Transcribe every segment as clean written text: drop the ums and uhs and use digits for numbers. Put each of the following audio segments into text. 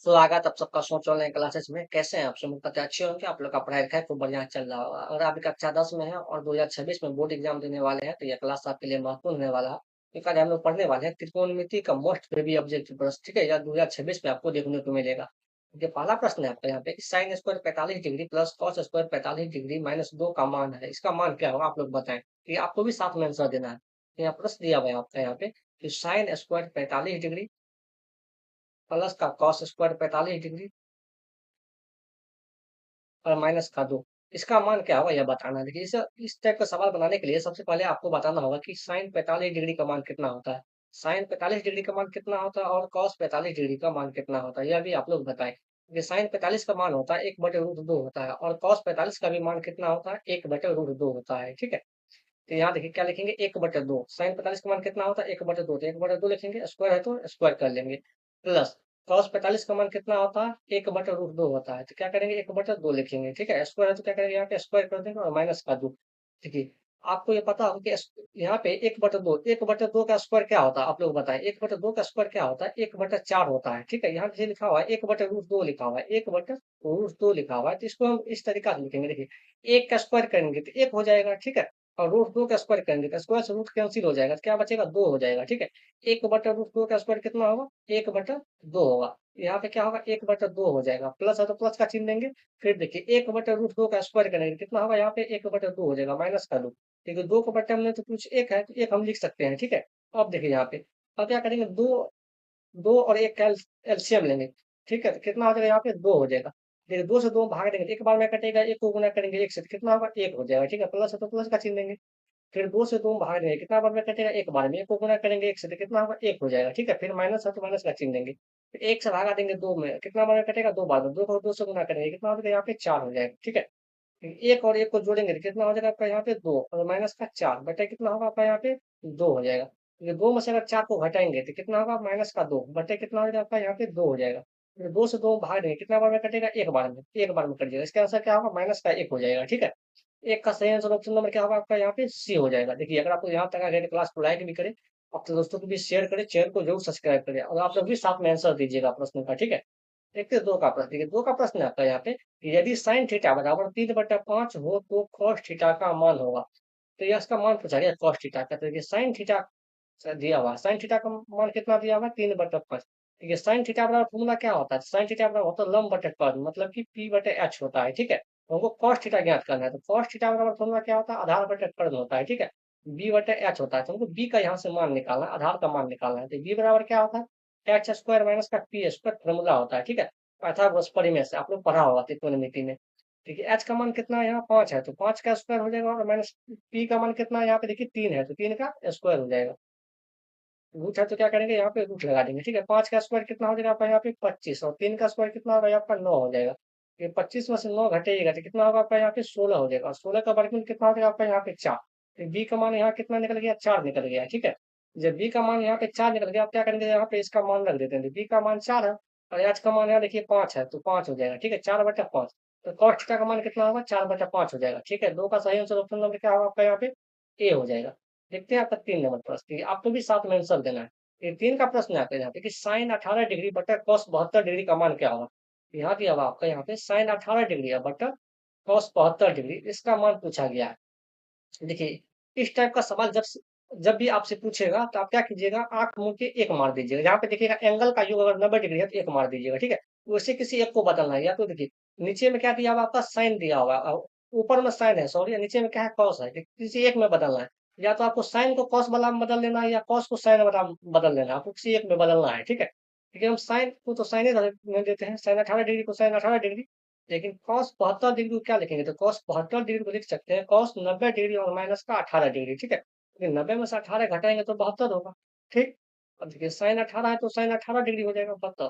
स्वागत आप सबका सोच ऑनलाइन क्लासेस में। कैसे हैं आप सब? पता अच्छे होंगे, आप लोग का पढ़ाई लिखाई खूब बढ़िया चल रहा होगा। अगर आप कक्षा 10 में हैं और 2026 में बोर्ड एग्जाम देने वाले हैं, तो यह क्लास आपके लिए महत्वपूर्ण होने वाला है। क्योंकि आज हम लोग पढ़ने वाले हैं त्रिकोणमिति का मोस्ट बेबी ऑब्जेक्टिव प्रश्न, ठीक है? यह 2026 में आपको देखने को मिलेगा। ये पहला प्रश्न है आपका यहाँ पे कि sine square 45 degree plus cos square 45 degree minus 2 का मान है। इसका मान क्या होगा आप लोग बताएं। कि आपको भी साथ में आंसर देना है। तो यहाँ प्रश्न दिया हुआ है आपका यहाँ पे कि साइन स्क्वायर 45 डिग्री प्लस का कॉस स्क्वायर 45 डिग्री और माइनस का 2, इसका मान क्या होगा यह बताना है। देखिए इस टाइप का सवाल बनाने के लिए सबसे पहले आपको बताना होगा कि साइन 45 डिग्री का मान कितना होता है। साइन 45 डिग्री का मान कितना होता है और कॉस 45 डिग्री का मान कितना होता है, यह भी आप लोग बताएं। ये साइन 45 का मान होता है 1/√2 होता है और कॉस 45 का भी मान कितना होता है 1/√2 होता है, ठीक है। तो यहाँ देखिए क्या लिखेंगे 1/2, साइन 45 का मान कितना होता है 1/2, तो 1/2 लिखेंगे, स्क्वायर है तो स्क्वायर कर लेंगे। प्लस कॉस 45 का मान कितना होता है 1/√2 होता है, तो क्या करेंगे 1/2 लिखेंगे, ठीक है। स्क्वायर है तो क्या करेंगे यहाँ पे स्क्वायर कर देंगे और माइनस का 2। देखिए आपको ये पता होगा कि यहाँ पे 1/2 का स्क्वायर क्या होता है आप लोग बताएं। 1/2 का स्क्वायर क्या होता है 1/4 होता है, ठीक है। यहाँ पे लिखा हुआ है 1/√2 लिखा हुआ है, 1/√2 लिखा हुआ है, तो इसको हम इस तरीका से लिखेंगे। देखिए एक का स्क्वायर करेंगे तो एक हो जाएगा, ठीक है। और √2 का स्क्वायर करेंगे तो स्क्वायर से रूट कैंसिल हो जाएगा, तो क्या बचेगा 2 हो जाएगा, ठीक है। 1/√2 का स्क्वायर कितना होगा 1/2 होगा। यहाँ पे क्या होगा 1/2 हो जाएगा, प्लस है तो प्लस का चिन्ह देंगे। फिर देखिए 1/√2 का स्क्वायर करेंगे कितना होगा यहाँ पे 1/2 हो जाएगा माइनस का 2। देखिए 2 को बट्टे में तो कुछ एक है तो एक हम लिख सकते हैं, ठीक है। अब देखिए यहाँ पे अब क्या करेंगे 2 2 और 1 का एलसीएम लेंगे, ठीक है। तो कितना हो जाएगा यहाँ पे 2 हो जाएगा। देखिए 2 से 2 भाग देंगे तो एक बार में कटेगा, 1 को गुना करेंगे 1 से तो कितना होगा 1 हो जाएगा, ठीक है। प्लस है तो प्लस का चिन्ह देंगे। फिर 2 से 2 भाग देंगे, कितना बार में कटेगा 1 बार में, 1 को गुना करेंगे 1 से तो कितना होगा 1 हो जाएगा, ठीक है। फिर माइनस है तो माइनस का चिन्ह देंगे। फिर 1 से भागा देंगे 2 में, कितना बार में कटेगा 2 बार में, 2 को 2 से गुना करेंगे कितना हो जाएगा यहाँ पे 4 हो जाएगा, ठीक है। फिर 1 और 1 को जोड़ेंगे तो कितना हो जाएगा आपका यहाँ पे 2 और माइनस का 4 बटे कितना होगा आपका यहाँ पे 2 हो जाएगा। ये 2 में से अगर 4 को घटाएंगे तो कितना होगा माइनस का 2 बटे कितना हो जाएगा आपका यहाँ पे 2 हो जाएगा। फिर 2 से 2 भाग देंगे, कितना बार में कटेगा 1 बार में, 1 बार में कट जाएगा। इसका आंसर क्या होगा माइनस का 1 हो जाएगा, ठीक है। एक का सही आंसर ऑप्शन नंबर क्या होगा आपका यहाँ पे सी हो जाएगा। देखिए अगर आपको यहाँ तक आ गया तो क्लास को लाइक भी करें, अपने दोस्तों को भी शेयर करें, चैनल को जरूर सब्सक्राइब करें और आप लोग भी साथ में आंसर दीजिएगा प्रश्न का, ठीक है। देखते 2 का प्रश्न, देखिए 2 का प्रश्न आता है यहाँ पे कि यदि साइन थीटा बराबर 3/5 हो तो कॉस थीटा का मान होगा। तो ये इसका मान पूछा गया कॉस थीटा का। तो देखिए साइन थीटा दिया हुआ है, साइन थीटा का मान कितना दिया हुआ है 3/5। देखिए साइन थीटा बराबर फॉर्मूला क्या होता है, साइन थीटा बराबर होता है लंब बटे पद, मतलब कि p/h होता है, ठीक है। हमको cos थीटा ज्ञात करना है, तो cos थीटा बराबर फॉर्मूला क्या होता है आधार बटे पद होता है, ठीक है। b/h होता है, तो हमको b का यहाँ से मान निकालना है, आधार का मान निकालना है। तो b बराबर क्या होता है h स्क्वायर माइनस का p स्क्वायर फॉर्मूला होता है, ठीक है। पाइथागोरस परिमेय से आप लोग पढ़ा होगा त्रिकोणमिति में। देखिए h का मान कितना है यहाँ 5 है, तो 5 का स्क्वायर हो जाएगा और माइनस p का मान कितना है यहाँ पे देखिए 3 है, तो 3 का स्क्वायर हो जाएगा। रूट है तो क्या करेंगे यहाँ पे रूट लगा देंगे, ठीक है। 5 का स्क्वायर कितना हो जाएगा आपका यहाँ पे 25 और 3 का स्क्वायर कितना होगा आपका 9 हो जाएगा। ये 25 में से 9 घटेगा तो कितना होगा आपका यहाँ पे 16 हो जाएगा और 16 का वर्गमूल कितना हो जाएगा आपका यहाँ पे 4। तो बी का मान यहाँ कितना निकल गया 4 निकल गया, ठीक है। जब बी का मान यहाँ पे 4 निकल गया आप क्या करेंगे यहाँ पे इसका मान रख देते हैं। बी का मान 4 है और एच का मान यहाँ देखिए 5 है, तो 5 हो जाएगा, ठीक है। 4/5 तो cos थीटा का मान कितना होगा 4/5 हो जाएगा, ठीक है। 2 का सही आंसर ऑप्शन नंबर क्या होगा आपका यहाँ पे ए हो जाएगा। देखते हैं आपका 3 नंबर प्रश्न, ठीक है, आपको भी साथ में आंसर देना है। ये 3 का प्रश्न आता है यहाँ पे कि साइन 18 डिग्री बटा कॉस 72 डिग्री का मान क्या होगा। यहाँ दिया हुआ आपका यहाँ पे साइन 18 डिग्री है बटा कॉस 72 डिग्री, इसका मान पूछा गया है। देखिए इस टाइप का सवाल जब भी आपसे पूछेगा तो आप क्या कीजिएगा आंख मूंद के एक मार दीजिएगा। यहाँ पे देखिएगा एंगल का योग अगर 90 डिग्री है तो एक मार दीजिएगा, ठीक है। वैसे किसी एक को बदलना है, या तो देखिए नीचे में क्या दिया हुआ आपका साइन दिया हुआ है, ऊपर में साइन है सॉरी, नीचे में क्या है कॉस है, किसी एक में बदलना है। या तो आपको साइन को कॉस वाला में बदल लेना है या कॉस को साइन वाला में बदल लेना है, आपको किसी एक में बदलना है, ठीक है। देखिए हम साइन को तो साइन ही में देते हैं, साइन 18 डिग्री को साइन 18 डिग्री। लेकिन cos 72 डिग्री को क्या लिखेंगे, तो cos 72 डिग्री को लिख सकते हैं cos 90 डिग्री और माइनस का 18 डिग्री, ठीक है। लेकिन 90 में से 18 घटाएंगे तो 72 होगा, ठीक। अब देखिए साइन 18 है तो साइन 18 डिग्री हो जाएगा 72।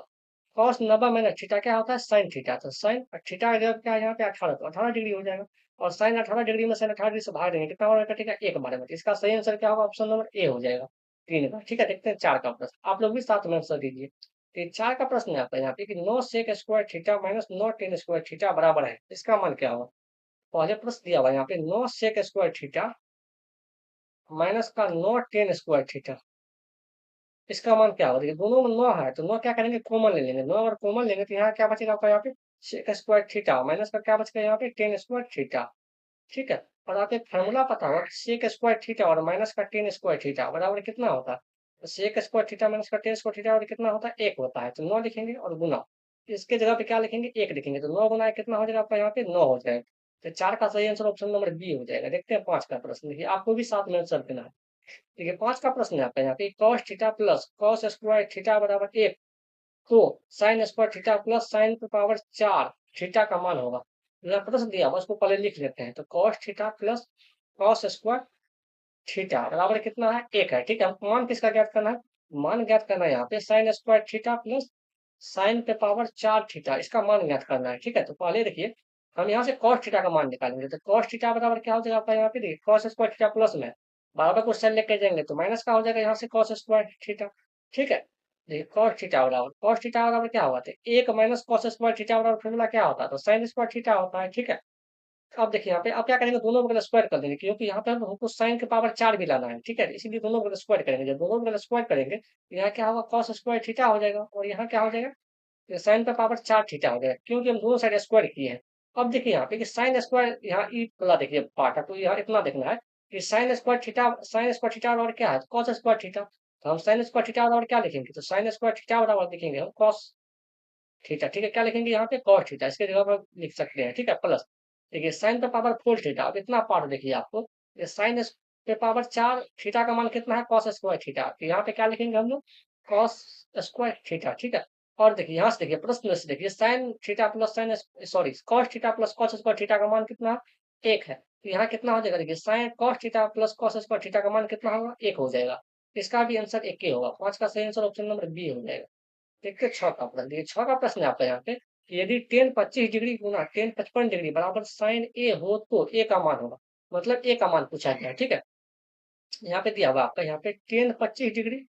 cos 90 माइनस थीटा क्या होता है साइन थीटा, तो साइन थीटा का जगह क्या है यहाँ पे 18, तो 18 डिग्री हो जाएगा। और साइन 18 डिग्री में साइन 18 डिग्री से भाग देंगे कितना होगा कटेगा एक बार में, तो इसका सही आंसर क्या होगा ऑप्शन नंबर ए हो जाएगा 3 का, ठीक है। देखते हैं 4 का प्रश्न, आप लोग भी साथ में आंसर दीजिए। ये 4 का प्रश्न है आपका यहाँ पे कि 9 sec square theta minus 9 tan square theta बराबर है, इसका मान क्या होगा। पहले प्रश्न दिया हुआ है यहाँ पे 9 सेक स्क्वायर थीटा माइनस का 9 टेन स्क्वायर थीटा, इसका मान क्या होगा? देखिए दोनों में 9 है, तो 9 क्या करेंगे कॉमन ले लेंगे। 9 अगर कॉमन लेंगे तो यहाँ क्या बचेगा आपका यहाँ पे sec स्क्वायर थीटा माइनस का क्या बचेगा यहाँ पे tan स्क्वायर थीटा, ठीक है? और आपको एक फ़ॉर्मूला पता होगा कि sec स्क्वायर थीटा और माइनस का tan स्क्वायर थीटा बराबर कितना होता है? तो sec स्क्वायर थीटा माइनस का tan स्क्वायर थीटा बराबर कितना होता है? 1 होता है। तो 9 लिखेंगे और गुना, इसके जगह पे क्या लिखेंगे? 1 लिखेंगे, तो 9 गुना 1 कितना हो जाएगा आपका यहाँ पे 9 हो जाएगा। तो 4 का सही आंसर ऑप्शन नंबर बी हो जाएगा। देखते हैं 5 का प्रश्न, देखिए आपको भी साथ में आंसर देना है। देखिए 5 का प्रश्न है आपका यहाँ पे cos theta plus cos square theta बराबर 1 तो sin square theta plus sin की पावर 4 थीटा का मान होगा। यहाँ प्रश्न दिया हुआ उसको पहले लिख लेते हैं। तो cos theta plus cos square theta बराबर कितना है? 1 है, ठीक है? हमको मान किसका ज्ञात करना है? मान ज्ञात करना है यहाँ पे sin square theta plus sin पे पावर 4 थीटा, इसका मान ज्ञात करना है, ठीक है? तो पहले देखिए हम यहाँ से cos थीटा का मान निकालेंगे। तो cos थीटा बराबर क्या हो जाएगा आपका यहाँ पे? देखिए cos स्क्वायर थीटा प्लस में बराबर को साइन लेके जाएंगे तो माइनस का हो जाएगा यहाँ से cos स्क्वायर थीटा, ठीक है? देखिए cos थीटा बराबर क्या होगा? तो 1 माइनस cos स्क्वायर थीटा बराबर फॉर्मूला क्या होता है? तो sin स्क्वायर थीटा होता है, ठीक है? अब देखिए यहाँ पे अब क्या करेंगे दोनों बगल स्क्वायर कर देंगे क्योंकि यहाँ पे हमको साइन की पावर 4 भी लाना है, ठीक है? इसीलिए दोनों बगल स्क्वायर करेंगे। जब दोनों बगल स्क्वायर करेंगे तो यहाँ क्या होगा cos स्क्वायर थीटा हो जाएगा और यहाँ क्या हो जाएगा? ये साइन पे पावर 4 थीटा हो जाएगा क्योंकि हम दोनों साइड स्क्वायर किए हैं। अब देखिए यहाँ पे कि साइन स्क्वायर यहाँ ई वाला देखिए पार्ट है तो यहाँ इतना देखना है कि साइन स्क्वायर थीटा बराबर क्या है? cos square theta. तो हम साइन स्क्वायर थीटा बराबर क्या लिखेंगे? तो साइन स्क्वायर थीटा बराबर लिखेंगे हम cos थीटा, ठीक है? क्या लिखेंगे यहाँ पे? cos थीटा, इसके जगह पर लिख सकते हैं, ठीक है? प्लस देखिए साइन पे पावर 4 थीटा, अब इतना पार्ट देखिए आपको ये साइन पे पावर 4 थीटा का मान कितना है? cos square theta. तो यहाँ पे क्या लिखेंगे हम लोग? cos स्क्वायर थीटा, ठीक है? और देखिए यहाँ से देखिए प्रश्न से देखिए sine theta plus sign sorry cos theta plus cos square theta का मान कितना है? 1 है। तो यहाँ कितना हो जाएगा? देखिए sine cos theta plus cos square theta का मान कितना होगा? 1 हो जाएगा। इसका भी आंसर 1 ही होगा। 5 का सही आंसर ऑप्शन नंबर बी हो जाएगा। देखिए 6 का प्रश्न, देखिए 6 का प्रश्न है आपका यहाँ पे कि यदि tan 25 डिग्री गुना tan 55 डिग्री बराबर sin A हो तो A का मान होगा। मतलब A का मान पूछा गया है, ठीक है? यहाँ पे दिया हुआ आपका यहाँ पे tan 25 डिग्री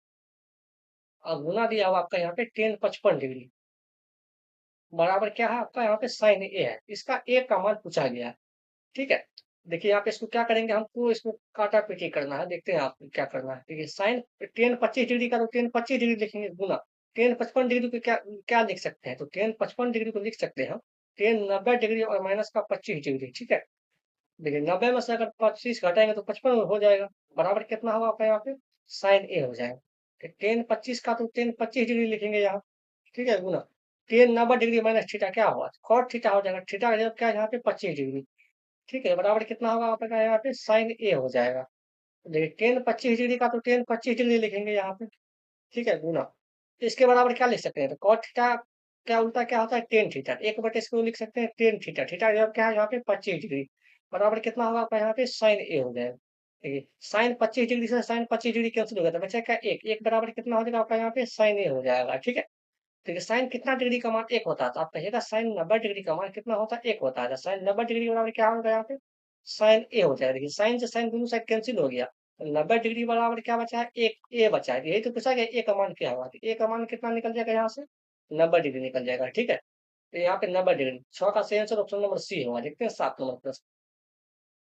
और गुना दिया हुआ आपका यहाँ पे tan 55 डिग्री बराबर क्या है आपका यहाँ पे sin A है। इसका A का मान पूछा गया है, ठीक है? देखिए यहाँ पे इसको क्या करेंगे हमको इसको काटा-पीटी करना है। देखते हैं आपको क्या करना है। देखिए sin tan 25 डिग्री का तो tan 25 डिग्री लिखेंगे गुना tan 55 डिग्री को क्या क्या लिख सकते हैं? तो tan 55 डिग्री को लिख सकते हैं हम tan 90 डिग्री और माइनस का 25 डिग्री, ठीक है? देखिए 90 में से अगर 25 घटाएँगे तो 55 हो जाएगा। बराबर कितना होगा आपका यहाँ पे? sin A हो जाएगा। तो tan 25 का तो tan 25 डिग्री लिखेंगे यहाँ, ठीक है? गुना tan 90 डिग्री माइनस थीटा क्या होगा? cot थीटा हो जाएगा। थीटा का जगह क्या है यहाँ पे 25 डिग्री। ठीक है, बराबर कितना होगा आपका यहाँ पे साइन ए हो जाएगा। देखिए टेन 25 डिग्री का तो टेन 25 डिग्री लिखेंगे यहाँ पे, ठीक है, गुना। इसके बराबर क्या लिख सकते हैं? तो कॉट थीटा क्या उल्टा क्या होता है? Tan theta. एक बटे इसको लिख सकते हैं टेन थीटा। थीटा जब क्या है यहाँ पे 25 डिग्री बराबर कितना होगा आपका यहाँ पे साइन ए हो जाएगा। देखिए साइन 25 डिग्री से साइन 25 डिग्री कैंसिल हो गया तो बचा क्या? एक। एक बराबर कितना हो जाएगा आपका यहाँ पे साइन ए हो जाएगा, ठीक है। देखिए साइन कितना डिग्री का मान 1 होता है, तो आप कहिएगा साइन 90 डिग्री का मान कितना होता है? 1 होता है। तो साइन 90 डिग्री बराबर क्या होगा यहाँ पे? साइन ए हो जाएगा। देखिए साइन से साइन दोनों साइड कैंसिल हो गया। तो 90 डिग्री बराबर क्या बचा है? 1 ए बचा है। यही तो पूछा गया ए का मान क्या होगा? तो ए का मान कितना निकल जाएगा यहाँ से? 90 डिग्री निकल जाएगा, ठीक है? तो यहाँ पे 90 डिग्री 6 का सही आंसर ऑप्शन नंबर सी होगा। देखते हैं 7 नंबर प्रश्न।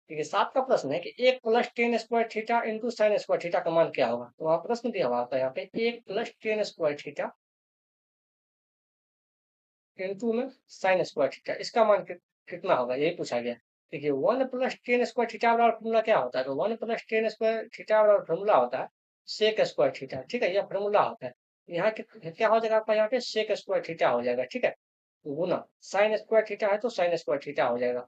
देखिए 7 का प्रश्न है कि 1 plus tan square theta into sine square theta का मान क्या होगा? तो वहाँ प्रश्न दिया हुआ था यहाँ पे 1 plus tan square theta into में साइन स्क्वायर थीटा इसका मान कितना होगा यही पूछा गया। देखिए 1 प्लस टेन स्क्वायर थीटा बराबर फॉर्मूला क्या होता है? तो 1 प्लस टेन स्क्वायर थीटा बराबर फॉर्मूला होता है सेक स्क्वायर थीटा, ठीक है? यह फॉर्मूला होता है। यहाँ क्या हो जाएगा आपका यहाँ पे सेक स्क्वायर थीटा हो जाएगा, ठीक है? गुना साइन स्क्वायर थीटा है तो साइन स्क्वायर थीटा हो जाएगा।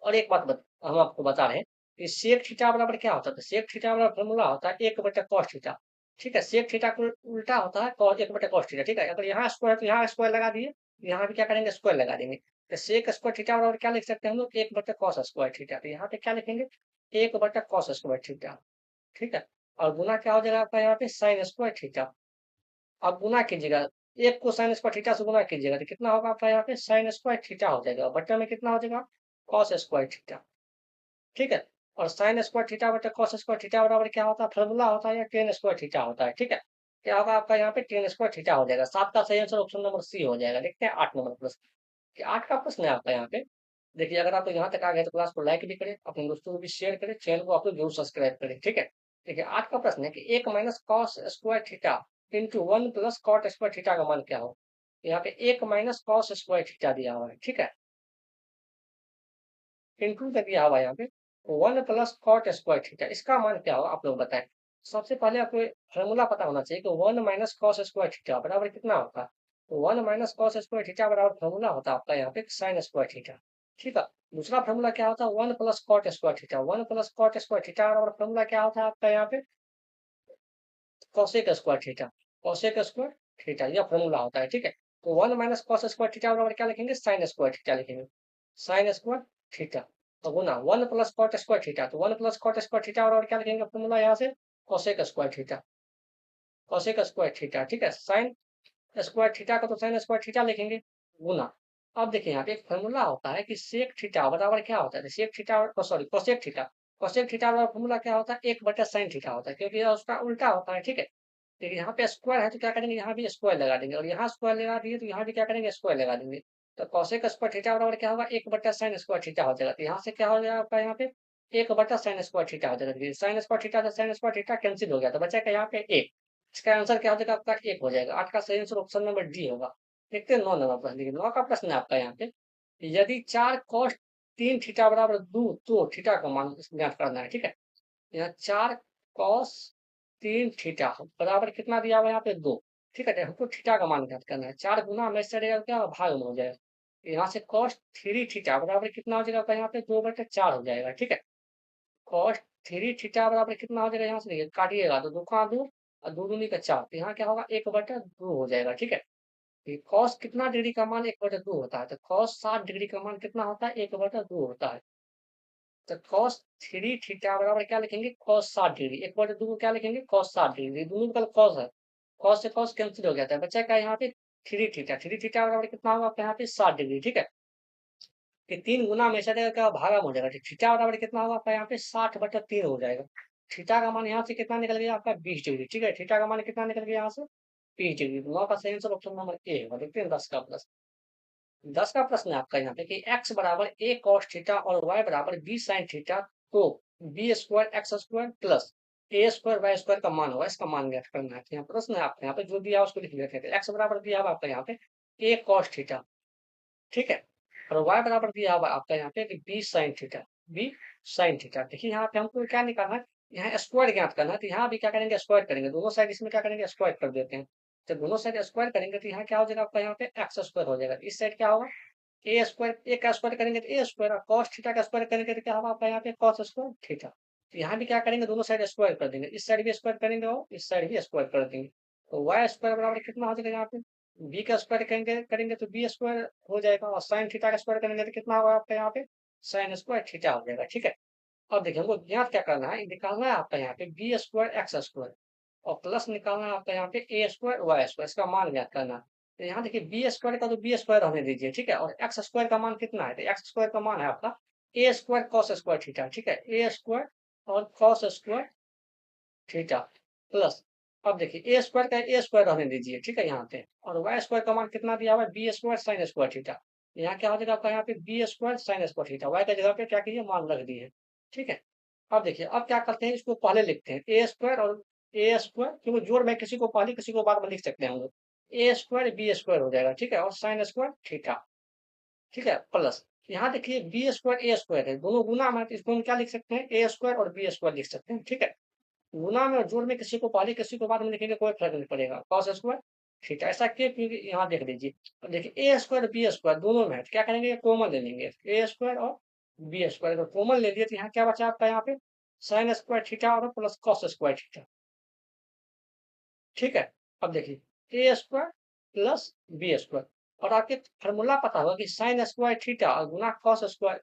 और एक बात हम आपको बता रहे हैं कि सेक थीटा बराबर क्या होता है? तो सेक थीटा बराबर फॉर्मूला होता है 1 बटा कॉस थीटा, ठीक है? सेक थीटा को उल्टा होता है कॉस 1 बटा कॉस थीटा, ठीक है? अगर यहाँ स्क्वायर है तो यहाँ स्क्वायर लगा दिए, यहाँ भी क्या करेंगे स्क्वायर लगा देंगे। तो सेक स्क्वायर थीटा बराबर क्या लिख सकते हैं हम लोग? 1 बटा कॉस स्क्वायर थीटा। तो यहाँ पे क्या लिखेंगे? 1 बटा कॉस स्क्वायर थीटा, ठीक है? और गुना क्या हो जाएगा आपका यहाँ पे साइन स्क्वायर थीटा। अब गुना कीजिएगा, 1 को साइन स्क्वायर थीटा से गुना कीजिएगा तो कितना होगा आपका यहाँ पे साइन स्क्वायर थीटा हो जाएगा। बटे में कितना हो जाएगा? Cos square theta. ठीक है? और साइन स्क्वायर थीटा बटा कॉस स्क्वायर थीटा बराबर क्या होता है? फ़ॉर्मूला होता है या tan स्क्वायर थीटा होता है, ठीक है? क्या होगा आपका यहाँ पे tan स्क्वायर थीटा हो जाएगा। 7 का सही आंसर ऑप्शन नंबर सी हो जाएगा। देखते हैं 8 नंबर प्रश्न। कि 8 का प्रश्न है आपका यहाँ पे। देखिए अगर आप यहाँ तक आ गए तो क्लास को लाइक भी करें, अपने दोस्तों को भी शेयर करें, चैनल को आप लोग ज़रूर सब्सक्राइब करें, ठीक है? देखिए 8 का प्रश्न है कि 1 minus cos square theta into 1 plus cot square theta का मान क्या हो? यहाँ पे 1 माइनस कॉस स्क्वायर थीटा दिया हुआ है, ठीक है? इंटू का दिया हुआ है यहाँ पे 1 प्लस कॉट स्क्वायर थीटा, इसका मान क्या होगा आप लोग बताएं। सबसे पहले आपको फॉर्मूला पता होना चाहिए कि 1 माइनस कॉस स्क्वायर थीटा बराबर कितना होता है। तो 1 माइनस कॉस स्क्वायर थीटा बराबर फॉर्मूला होता है आपका यहाँ पे साइन स्क्वायर थीटा, ठीक है। दूसरा फॉर्मूला क्या होता है 1 plus cot square theta, 1 plus cot square theta बराबर फॉर्मूला क्या होता है आपका यहाँ पे cosec square theta, cosec square theta यह फॉर्मूला होता है, ठीक है। तो 1 माइनस कॉस स्क्वायर थीटा बराबर क्या लिखेंगे साइन स्क्वायर थीटा लिखेंगे, साइन स्क्वायर थीटा। तो गुना 1 प्लस कॉट स्क्वायर थीटा, तो 1 प्लस कॉट स्क्वायर थीटा बराबर क्या लिखेंगे फॉर्मूला यहाँ से cosec square theta, cosec square theta, ठीक है। साइन स्क्वायर थीटा का तो साइन स्क्वायर थीटा लिखेंगे गुना। अब देखिए यहाँ पे एक फॉर्मूला होता है कि सेक थीटा बराबर क्या होता है, sec theta sorry cosec theta, cosec theta बराबर फॉर्मूला क्या होता है 1 बटा साइन थीटा होता है, क्योंकि यह उसका उल्टा होता है, ठीक है। देखिए यहाँ पे स्क्वायर है तो क्या करेंगे यहाँ भी स्क्वायर लगा देंगे, और यहाँ स्क्वायर लगा दिए तो यहाँ भी क्या करेंगे स्क्वायर लगा देंगे। तो कॉसेक स्क्वायर थीटा बराबर क्या होगा 1 बटा साइन स्क्वायर थीटा हो जाएगा। तो यहाँ से क्या हो जाएगा आपका यहाँ पे 1 बटा साइन स्क्वायर थीटा हो जाएगा। साइन स्क्वायर थीटा से साइन स्क्वायर थीटा कैंसिल हो गया तो बचा यहाँ पे 1। इसका आंसर क्या हो जाएगा आपका 1 हो जाएगा। 8 का सही आंसर ऑप्शन नंबर डी होगा। देखते हैं 9 नंबर प्रश्न। देखिए 9 का प्रश्न है आपका यहाँ पे यदि 4 cos 3 थीटा बराबर 2 तो थीटा का मान ज्ञात करना है, ठीक है। यहाँ 4 cos 3 थीटा बराबर कितना दिया हुआ है यहाँ पे 2, ठीक है। तो हमको थीटा का मान ज्ञात करना है। 4 गुना में से रहेगा क्या भाग में हो जाएगा। यहाँ से cos 3 थीटा बराबर कितना हो जाएगा आपका यहाँ पे 2/4 हो जाएगा, ठीक है। cos 3 थीटा बराबर कितना हो जाएगा यहाँ से देखिए काटिएगा तो 2 का 2 और 2 दूनी का 4, तो यहाँ क्या होगा 1/2 हो जाएगा, ठीक है। कॉस कितना डिग्री का मान 1/2 होता है, तो कॉस 60 डिग्री का मान कितना होता है 1/2 होता है। तो कॉस 3 थीटा बराबर क्या लिखेंगे कॉस 60 डिग्री, 1/2 को क्या लिखेंगे कॉस 60 डिग्री, दोनों का कॉस है, कॉस से कॉस कैंसिल हो जाता है, बचा क्या यहाँ पे 3 थीटा, 3 थीटा बराबर कितना होगा आपका यहाँ पे 60 डिग्री, ठीक है। कि 3 गुना में से का भागा हो जाएगा, थीटा बराबर कितना होगा आपका यहाँ पे 60/3 हो जाएगा। थीटा का मान यहाँ से कितना निकल गया आपका 20 डिग्री, ठीक है। थीटा का मान कितना निकल गया यहाँ से 20 डिग्री। 9 का सही आंसर ऑप्शन नंबर ए होगा। देखते हैं 10 का प्लस। 10 का प्रश्न है आपका यहाँ पे कि x बराबर a cos थीटा और y बराबर b sin थीटा, तो b square x square plus a square y square का मान होगा, इसका मान ज्ञात करना है। तो यहाँ प्रश्न है आपके यहाँ पे जो दिया है उसको लिख लेते हैं। x बराबर दिया हुआ आपका यहाँ पे a cos थीटा, ठीक है। और y बराबर दिया हुआ आपका यहाँ पे b sin theta, b sin theta. देखिए यहाँ पे हमको क्या निकालना है, यहाँ स्क्वायर ज्ञात करना है, तो यहाँ भी क्या करेंगे स्क्वायर करेंगे, दोनों साइड इसमें क्या करेंगे स्क्वायर कर देते हैं। जब दोनों साइड स्क्वायर करेंगे तो यहाँ क्या हो जाएगा आपका यहाँ पे एक्स स्क्वायर हो जाएगा, इस साइड क्या होगा ए स्क्वायर, ए का स्क्वायर करेंगे तो ए स्क्वायर, और कॉस थीटा का स्क्वायर करेंगे तो क्या होगा आपका यहाँ पे कॉस स्क्वायर थीटा। तो यहाँ भी क्या करेंगे दोनों साइड स्क्वायर कर देंगे, इस साइड भी स्क्वायर करेंगे और इस साइड भी स्क्वायर कर देंगे। तो वाई स्क्वायर बराबर कितना हो जाएगा यहाँ पे बी का स्क्वायर करेंगे करेंगे तो बी स्क्वायर हो जाएगा, और साइन थीटा का स्क्वायर करेंगे तो कितना होगा आपका यहाँ पे साइन स्क्वायर थीटा हो जाएगा, ठीक है। अब देखिए हमको ज्ञात क्या करना है, निकालना है आपका यहाँ पे बी स्क्वायर एक्स स्क्वायर और प्लस निकालना है आपका यहाँ पे ए स्क्वायर वाई स्क्वायर, इसका मान ज्ञात करना है। तो यहाँ देखिए बी स्क्वायर का तो बी स्क्वायर रहने दीजिए, ठीक है। और एक्स स्क्वायर का मान कितना है, तो एक्स स्क्वायर का मान है आपका ए स्क्वायर कॉस स्क्वायर थीटा, ठीक है। ए स्क्वायर और कॉस स्क्वायर थीटा प्लस, अब देखिए ए स्क्वायर का ए स्क्वायर रहने दीजिए, ठीक है यहाँ पे। और वाई स्क्वायर का मान कितना दिया हुआ है B square sine square theta. यहाँ क्या हो जाएगा आपका यहाँ पे B square sine square theta, Y का जगह पे क्या कीजिए मान रख दिए, ठीक है। अब देखिए अब क्या करते हैं इसको पहले लिखते हैं ए स्क्वायर और ए स्क्वायर, क्योंकि जोड़ में किसी को पहले किसी को बाद में लिख सकते हैं हम लोग। ए स्क्वायर बी स्क्वायर हो जाएगा, ठीक है। और साइन स्क्वायर थीटा, ठीक है प्लस यहाँ देखिए बी स्क्वायर ए स्क्वायर है, दोनों गुना में, तो इसको हम क्या लिख सकते हैं ए स्क्वायर और बी स्क्वायर लिख सकते हैं, ठीक है। गुना में और जोड़ में किसी को पहले किसी को बाद में लिखेंगे कोई फर्क नहीं पड़ेगा, कॉस स्क्वायर थीटा। ऐसा क्यों, क्योंकि यहाँ देख लीजिए, अब देखिए ए स्क्वायर बी स्क्वायर दोनों में है, तो क्या करेंगे कॉमन ले लेंगे ए स्क्वायर और बी स्क्वायर, अगर कॉमन ले लिए तो यहाँ क्या बचा आपका यहाँ पे साइन स्क्वायर थीटा और प्लस कॉस स्क्वायर थीटा, ठीक है। अब देखिए ए स्क्वायर प्लस बी स्क्वायर, और आपके फार्मूला पता होगा कि साइन स्क्वायर थीटा और गुना कॉस स्क्वायर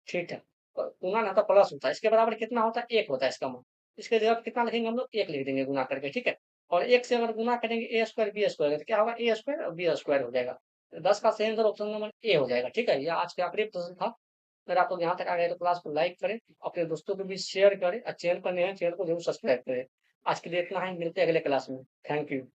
थीटा, गुना ना तो प्लस होता है, इसके बराबर कितना होता है 1 होता है इसका मान। इसके जगह पे कितना लिखेंगे हम लोग 1 लिख देंगे गुना करके, ठीक है। और 1 से अगर गुना करेंगे ए स्क्वायर बी स्क्वायर तो क्या होगा ए स्क्वायर और बी स्क्वायर हो जाएगा। तो 10 का सही आंसर ऑप्शन नंबर ए हो जाएगा, ठीक है। यह आज का आखिरी प्रश्न था। अगर आप लोग यहाँ तक आ गए तो क्लास को लाइक करें, अपने दोस्तों को भी शेयर करें, और चैनल पर नए हैं चैनल को जरूर सब्सक्राइब करें। आज के लिए इतना ही, मिलते हैं अगले क्लास में। Thank you.